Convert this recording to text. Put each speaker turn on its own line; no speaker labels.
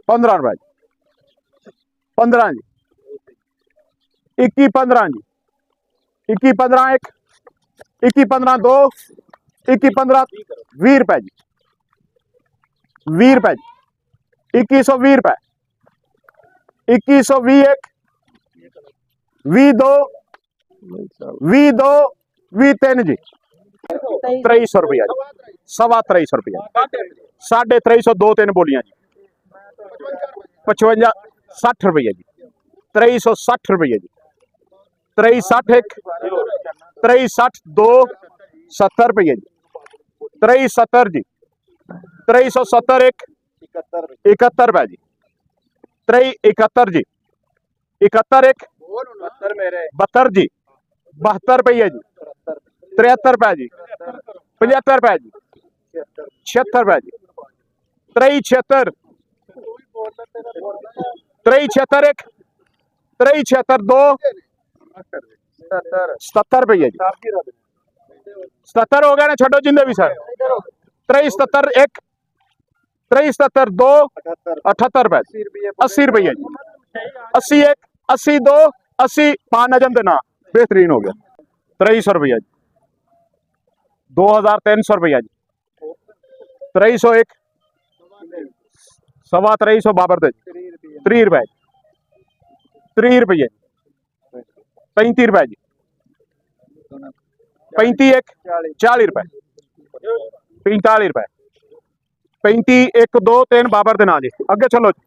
15 रुपए जी 15 जी 21 15 जी 21 15 1 21 15 2 21 15 20 रुपए जी 20 रुपए जी 2120 रुपए 2120 1 22 22 23 जी 2300 रुपया जी 2350 रुपया 2350 दो तीन बोलियां जी 55 60 रुपया जी 2360 रुपया जी 2360 एक 2360 दो 70 रुपया जी 2370 जी 2370 एक 71 रुपया जी 73 जी 71 एक 72 जी 72 रुपया जी 73 रुपया जी 75 रुपया जी 76 रुपया जी 73 73 एक 73 दो 77 रुपया जी 77 हो गया ना छो जिंदे भी सर 73 एक 73 दो 78 रुपए 80 रुपया जी 80 एक 80 दो 80 पान नजम देना बेहतरीन हो गया 2300 रुपया जी 2300 रुपया जी 2301 2300 बाबर दे 30 रुपए 30 रुपये 35 रुपए जी 35 एक 40 रुपए 45 रुपए 35 1 2 3 बाबर दे ना जी अगे चलो जी